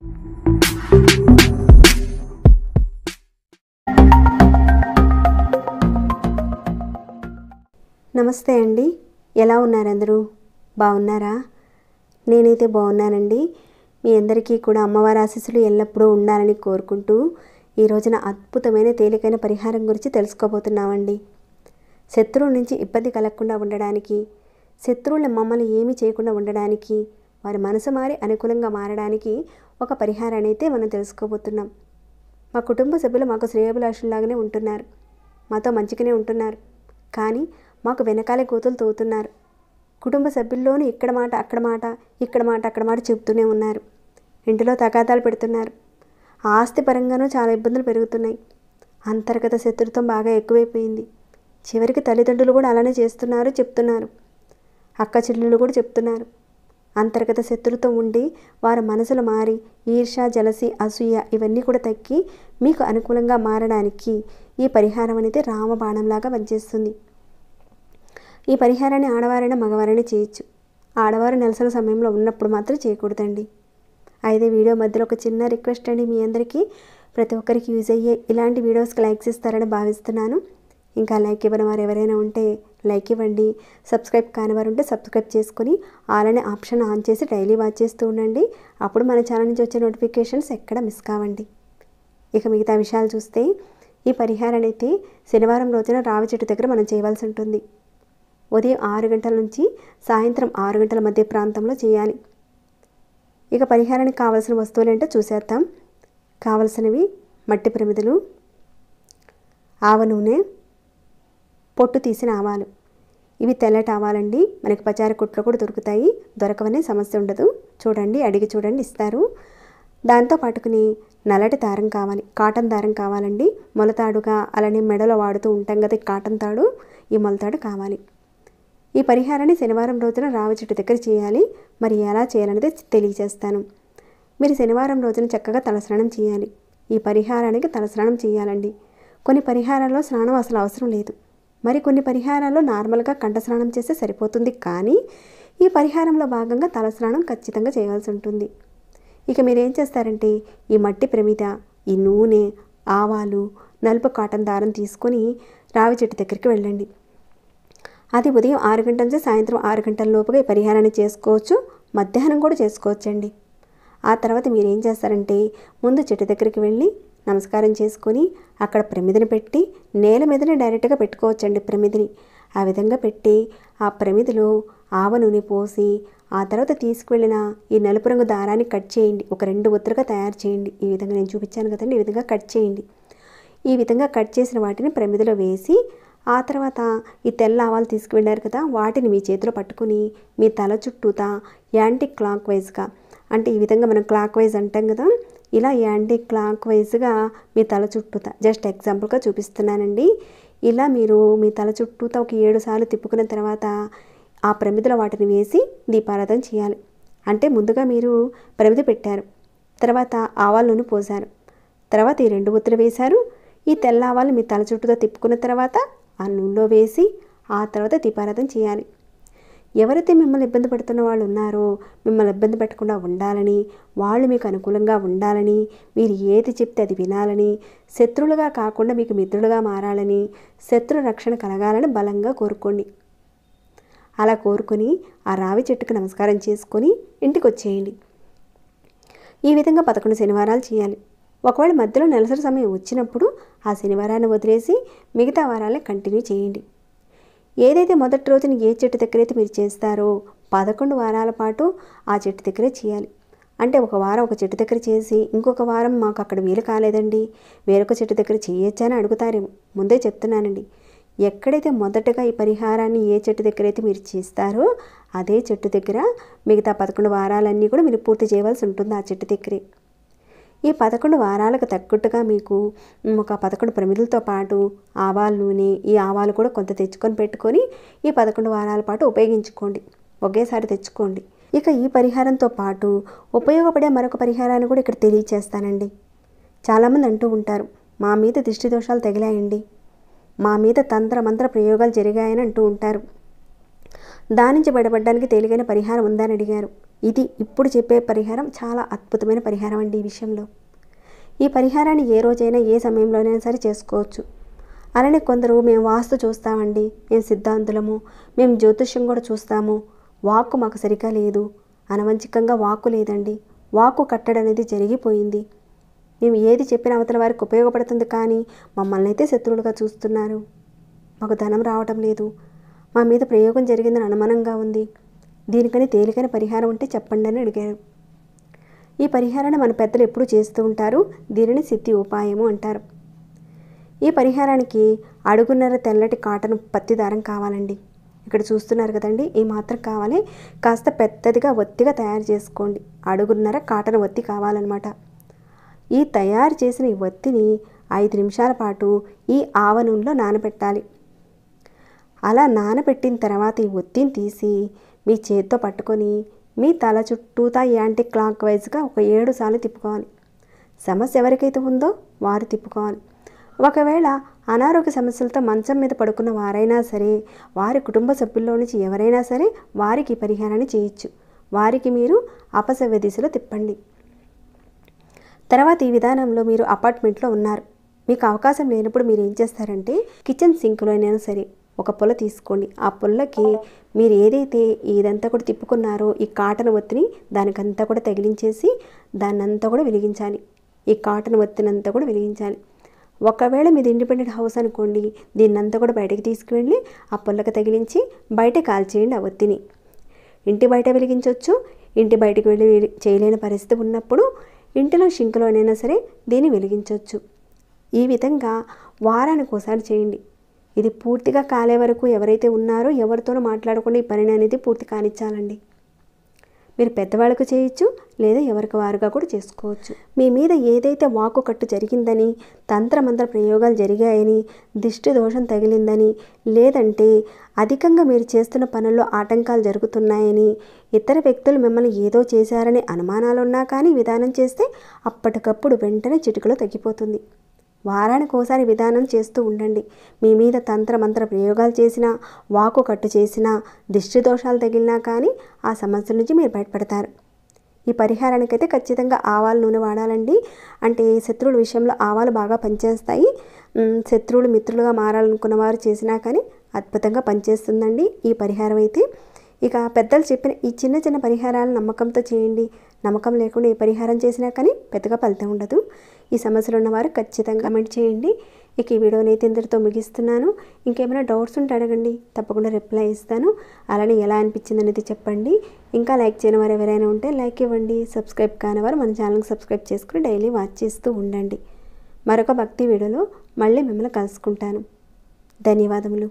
నమస్తే అండి, ఎలా ఉన్నారు అందరూ? బాగున్నారా? నేనైతే బాగున్నానండి. మీ అందరికీ కూడా అమ్మవారి ఆశీస్సులు ఎల్లప్పుడూ ఉండాలని కోరుకుంటూ ఈ రోజున అద్భుతమైన తేలికైన పరిహారం గురించి తెలుసుకోబోతున్నామండి. శత్రువుల నుంచి ఇబ్బంది కలగకుండా ఉండడానికి, శత్రువుల మమ్మల్ని ఏమీ చేయకుండా ఉండడానికి, వారి మనసు మారి అనుకూలంగా మారడానికి ఒక పరిహారాన్ని అయితే మనం తెలుసుకోబోతున్నాం. మా కుటుంబ సభ్యులు మాకు శ్రేయోభిలాషుల్లాగానే ఉంటున్నారు, మాతో మంచిగానే ఉంటున్నారు, కానీ మాకు వెనకాలే కోతులు తోతున్నారు. కుటుంబ సభ్యుల్లోనూ ఇక్కడ మాట అక్కడ మాట, ఇక్కడ మాట అక్కడ మాట చెబుతూనే ఉన్నారు. ఇంటిలో తగాదాలు పెడుతున్నారు. ఆస్తి పరంగానూ చాలా ఇబ్బందులు పెరుగుతున్నాయి. అంతర్గత శత్రుత్వం బాగా ఎక్కువైపోయింది. చివరికి తల్లిదండ్రులు కూడా అలానే చెప్తున్నారు. అక్క చెల్లెళ్ళు కూడా చెప్తున్నారు. అంతర్గత శత్రుత్వం ఉండి వారి మనసులు మారి ఈర్ష్య, జలసి, అసూయ ఇవన్నీ కూడా తగ్గి మీకు అనుకూలంగా మారడానికి ఈ పరిహారం అనేది రామబాణంలాగా పనిచేస్తుంది. ఈ పరిహారాన్ని ఆడవారైనా మగవారైనా చేయొచ్చు. ఆడవారు నెలసల సమయంలో ఉన్నప్పుడు మాత్రం చేయకూడదండి. అయితే వీడియో మధ్యలో ఒక చిన్న రిక్వెస్ట్ అండి, మీ అందరికీ ప్రతి ఒక్కరికి యూజ్ అయ్యే ఇలాంటి వీడియోస్కి లైక్స్ ఇస్తారని భావిస్తున్నాను. ఇంకా లైక్ ఇవ్వని వారు ఎవరైనా ఉంటే లైక్ ఇవ్వండి. సబ్స్క్రైబ్ కాని వారు ఉంటే సబ్స్క్రైబ్ చేసుకొని అలానే ఆప్షన్ ఆన్ చేసి డైలీ వాచ్ చేస్తూ ఉండండి. అప్పుడు మన ఛానల్ నుంచి వచ్చే నోటిఫికేషన్స్ ఎక్కడ మిస్ కావండి. ఇక మిగతా విషయాలు చూస్తే, ఈ పరిహారాన్ని అయితే శనివారం రోజున రావి చెట్టు దగ్గర మనం చేయవలసి ఉంటుంది. ఉదయం 6 గంటల నుంచి సాయంత్రం 6 గంటల మధ్య ప్రాంతంలో చేయాలి. ఇక పరిహారానికి కావలసిన వస్తువులు ఏంటో చూసేద్దాం. కావలసినవి మట్టి ప్రమిదలు, ఆవ నూనె, పొట్టు తీసిన ఆవాలు. ఇవి తెల్లటి ఆవాలండి. మనకి పచారి కొట్లో కూడా దొరుకుతాయి, దొరకవనే సమస్య ఉండదు. చూడండి, అడిగి చూడండి, ఇస్తారు. దాంతో పాటుకుని నల్లటి దారం కావాలి, కాటన్ దారం కావాలండి. మొలతాడుగా అలానే మెడలో వాడుతూ ఉంటాం కదా కాటన్ తాడు, ఈ మొలతాడు కావాలి. ఈ పరిహారాన్ని శనివారం రోజున రావి చెట్టు దగ్గర చేయాలి. మరి ఎలా చేయాలనేది తెలియజేస్తాను. మీరు శనివారం రోజున చక్కగా తలస్నానం చేయాలి. ఈ పరిహారానికి తలస్నానం చేయాలండి. కొన్ని పరిహారాల్లో స్నానం అసలు అవసరం లేదు. మరి కొన్ని పరిహారాల్లో నార్మల్గా కంఠ స్నానం చేస్తే సరిపోతుంది. కానీ ఈ పరిహారంలో భాగంగా తలస్నానం ఖచ్చితంగా చేయాల్సి ఉంటుంది. ఇక మీరు ఏం చేస్తారంటే, ఈ మట్టి ప్రమిద, ఈ నూనె, ఆవాలు, నలుపు కాటన్ దారం తీసుకొని రావి చెట్టు దగ్గరికి వెళ్ళండి. అది ఉదయం 6 గంటల నుంచి సాయంత్రం 6 గంటల లోపుగా ఈ పరిహారాన్ని చేసుకోవచ్చు. మధ్యాహ్నం కూడా చేసుకోవచ్చండి. ఆ తర్వాత మీరు ఏం చేస్తారంటే, ముందు చెట్టు దగ్గరికి వెళ్ళి నమస్కారం చేసుకొని అక్కడ ప్రమిదని పెట్టి నేల మీదనే డైరెక్ట్గా పెట్టుకోవచ్చండి ప్రమిదిని. ఆ విధంగా పెట్టి ఆ ప్రమిదిలో ఆవ నూనె పోసి ఆ తర్వాత తీసుకువెళ్ళిన ఈ నలుపు రంగు దారాన్ని కట్ చేయండి. ఒక 2 ఒత్తులుగా తయారు చేయండి. ఈ విధంగా నేను చూపించాను కదండి, ఈ విధంగా కట్ చేయండి. ఈ విధంగా కట్ చేసిన వాటిని ప్రమిదిలో వేసి ఆ తర్వాత ఈ తెల్ల ఆవాలు తీసుకువెళ్ళారు కదా, వాటిని మీ చేతిలో పట్టుకుని మీ తల చుట్టూతా యాంటీ క్లాక్ వైజ్గా, అంటే ఈ విధంగా మనం క్లాక్ వైజ్ అంటాం కదా, ఇలా యాంటీ క్లాక్ వైజ్గా మీ తల చుట్టూతా, జస్ట్ ఎగ్జాంపుల్గా చూపిస్తున్నానండి. ఇలా మీరు మీ తల చుట్టూతా ఒక 7 సార్లు తిప్పుకున్న తర్వాత ఆ ప్రమిదలో వాటిని వేసి దీపారాధన చేయాలి. అంటే ముందుగా మీరు ప్రమిద పెట్టారు, తర్వాత ఆవాల నూనె పోసారు, తర్వాత ఈ 2 ఒత్తులు వేశారు. ఈ తెల్ల ఆవాలు మీ తల చుట్టూతో తిప్పుకున్న తర్వాత ఆ నూనెలో వేసి ఆ తర్వాత దీపారాధన చేయాలి. ఎవరైతే మిమ్మల్ని ఇబ్బంది పెడుతున్న వాళ్ళు ఉన్నారో, మిమ్మల్ని ఇబ్బంది పెట్టకుండా ఉండాలని, వాళ్ళు మీకు అనుకూలంగా ఉండాలని, మీరు ఏది చెప్తే అది వినాలని, శత్రువులుగా కాకుండా మీకు మిత్రులుగా మారాలని, శత్రు రక్షణ కలగాలని బలంగా కోరుకోండి. అలా కోరుకొని ఆ రావి చెట్టుకు నమస్కారం చేసుకొని ఇంటికి వచ్చేయండి. ఈ విధంగా 11 శనివారాలు చేయాలి. ఒకవేళ మధ్యలో నెలసరి సమయం వచ్చినప్పుడు ఆ శనివారాన్ని వదిలేసి మిగతా వారాలే కంటిన్యూ చేయండి. ఏదైతే మొదటి రోజున ఏ చెట్టు దగ్గర అయితే మీరు చేస్తారో 11 వారాల పాటు ఆ చెట్టు దగ్గరే చేయాలి. అంటే ఒక వారం ఒక చెట్టు దగ్గర చేసి ఇంకొక వారం మాకు అక్కడ వీలు కాలేదండి, వేరొక చెట్టు దగ్గర చేయొచ్చా అని అడుగుతారేమో. ముందే చెప్తున్నానండి, ఎక్కడైతే మొదటగా ఈ పరిహారాన్ని ఏ చెట్టు దగ్గర అయితే మీరు చేస్తారో అదే చెట్టు దగ్గర మిగతా 11 వారాలన్నీ కూడా మీరు పూర్తి చేయవలసి ఉంటుంది ఆ చెట్టు దగ్గరే. ఈ 11 వారాలకు తగ్గట్టుగా మీకు ఒక 11 ప్రమిదలతో పాటు ఆవాల నూనె, ఈ ఆవాలు కూడా కొంత తెచ్చుకొని పెట్టుకొని ఈ 11 వారాల పాటు ఉపయోగించుకోండి. ఒకేసారి తెచ్చుకోండి. ఇక ఈ పరిహారంతో పాటు ఉపయోగపడే మరొక పరిహారాన్ని కూడా ఇక్కడ తెలియచేస్తానండి. చాలామంది అంటూ ఉంటారు, మా మీద దిష్టి దోషాలు తగిలాయండి, మా మీద తంత్ర మంత్ర ప్రయోగాలు జరిగాయని అంటూ ఉంటారు. దాని నుంచి బయటపడడానికి తేలికైన పరిహారం ఉందని అడిగారు. ఇది ఇప్పుడు చెప్పే పరిహారం చాలా అద్భుతమైన పరిహారం అండి. ఈ విషయంలో ఈ పరిహారాన్ని ఏ రోజైనా ఏ సమయంలోనైనా సరే చేసుకోవచ్చు. అలానే కొందరు మేము వాస్తు చూస్తామండి, మేము సిద్ధాంతులము, మేము జ్యోతిష్యం కూడా చూస్తాము, వాక్కు మాకు సరిగా లేదు, అనవంచికంగా వాక్కు లేదండి, వాక్కు కట్టడం అనేది జరిగిపోయింది, మేము ఏది చెప్పిన అవతల వారికి ఉపయోగపడుతుంది కానీ మమ్మల్ని అయితే శత్రువులుగా చూస్తున్నారు, మాకు ధనం రావటం లేదు, మా మీద ప్రయోగం జరిగిందని అనుమానంగా ఉంది, దీనికని తేలికైన పరిహారం ఉంటే చెప్పండి అని అడిగారు. ఈ పరిహారాన్ని మన పెద్దలు ఎప్పుడూ చేస్తూ ఉంటారు. దీనిని సిద్ధి ఉపాయము అంటారు. ఈ పరిహారానికి అడుగున్నర తెల్లటి కాటన్ పత్తి దారం కావాలండి. ఇక్కడ చూస్తున్నారు కదండి, ఈ మాత్రం కావాలి. కాస్త పెద్దదిగా ఒత్తిగా తయారు చేసుకోండి. అడుగున్నర కాటన్ ఒత్తి కావాలన్నమాట. ఈ తయారు చేసిన ఈ ఒత్తిని 5 నిమిషాల పాటు ఈ ఆవ నూనెలో నానబెట్టాలి. అలా నానబెట్టిన తర్వాత ఈ ఒత్తిని తీసి మీ చేత్తో పట్టుకొని మీ తల చుట్టూతా యాంటీ క్లాక్ వైజ్గా ఒక 7 సార్లు తిప్పుకోవాలి. సమస్య ఎవరికైతే ఉందో వారు తిప్పుకోవాలి. ఒకవేళ అనారోగ్య సమస్యలతో మంచం మీద పడుకున్న వారైనా సరే, వారి కుటుంబ సభ్యుల్లో నుంచి ఎవరైనా సరే వారికి ఈ పరిహారాన్ని చేయొచ్చు. వారికి మీరు అపసవ్య దిశలో తిప్పండి. తర్వాత ఈ విధానంలో మీరు అపార్ట్మెంట్లో ఉన్నారు, మీకు అవకాశం లేనప్పుడు మీరు ఏం చేస్తారంటే కిచెన్ సింక్లో అయినా సరే ఒక పుల్ల తీసుకోండి. ఆ పుల్లకి మీరు ఏదైతే ఇదంతా కూడా తిప్పుకున్నారో ఈ కాటన్ ఒత్తిని దానికంతా కూడా తగిలించేసి దాన్నంతా కూడా వెలిగించాలి. ఈ కాటన్ ఒత్తినంతా కూడా వెలిగించాలి. ఒకవేళ మీది ఇండిపెండెంట్ హౌస్ అనుకోండి, దీన్నంతా కూడా బయటకు తీసుకువెళ్ళి ఆ పుల్లకి తగిలించి బయట కాల్చేయండి ఆ ఒత్తిని. ఇంటి బయట వెలిగించవచ్చు. ఇంటి బయటకు వెళ్ళి చేయలేని పరిస్థితి ఉన్నప్పుడు ఇంటిలో షింకులోనైనా సరే దీన్ని వెలిగించవచ్చు. ఈ విధంగా వారానికి ఒకసారి చేయండి. ఇది పూర్తిగా కాలే వరకు ఎవరైతే ఉన్నారో ఎవరితోనూ మాట్లాడకుండా ఈ పని అనేది పూర్తి కానిచ్చాలండి. మీరు పెద్దవాళ్ళకు చేయొచ్చు, లేదా ఎవరికి వారుగా కూడా చేసుకోవచ్చు. మీ మీద ఏదైతే వాక్కు కట్టు జరిగిందని, తంత్రమంత్ర ప్రయోగాలు జరిగాయని, దిష్టి దోషం తగిలిందని, లేదంటే అధికంగా మీరు చేస్తున్న పనుల్లో ఆటంకాలు జరుగుతున్నాయని, ఇతర వ్యక్తులు మిమ్మల్ని ఏదో చేశారనే అనుమానాలు ఉన్నా కానీ విధానం చేస్తే అప్పటికప్పుడు వెంటనే చిటికలో తగ్గిపోతుంది. వారానికి ఒకసారి విధానం చేస్తూ ఉండండి. మీ మీద తంత్రమంత్ర ప్రయోగాలు చేసినా, వాకు కట్టు చేసినా, దిష్టి దోషాలు తగిలినా కానీ ఆ సమస్య నుంచి మీరు బయటపడతారు. ఈ పరిహారానికైతే ఖచ్చితంగా ఆవాల నూనె వాడాలండి. అంటే శత్రువుల విషయంలో ఆవాలు బాగా పనిచేస్తాయి. శత్రువులు మిత్రులుగా మారాలనుకున్న వారు చేసినా కానీ అద్భుతంగా పనిచేస్తుందండి ఈ పరిహారం అయితే. ఇక పెద్దలు చెప్పిన ఈ చిన్న చిన్న పరిహారాలు నమ్మకంతో చేయండి. నమ్మకం లేకుండా ఏ పరిహారం చేసినా కానీ పెద్దగా ఫలితం ఉండదు. ఈ సమస్యలు ఉన్నవారు ఖచ్చితంగా కమెంట్ చేయండి. ఇక ఈ వీడియోని అయితే ఇంతటితో ముగిస్తున్నాను. ఇంకేమైనా డౌట్స్ ఉంటే అడగండి, తప్పకుండా రిప్లై ఇస్తాను. అలానే ఎలా అనిపించింది అనేది చెప్పండి. ఇంకా లైక్ చేయని వారు ఎవరైనా ఉంటే లైక్ ఇవ్వండి. సబ్స్క్రైబ్ కాని వారు మన ఛానల్కి సబ్స్క్రైబ్ చేసుకుని డైలీ వాచ్ చేస్తూ ఉండండి. మరొక భక్తి వీడియోలో మళ్ళీ మిమ్మల్ని కలుసుకుంటాను. ధన్యవాదములు.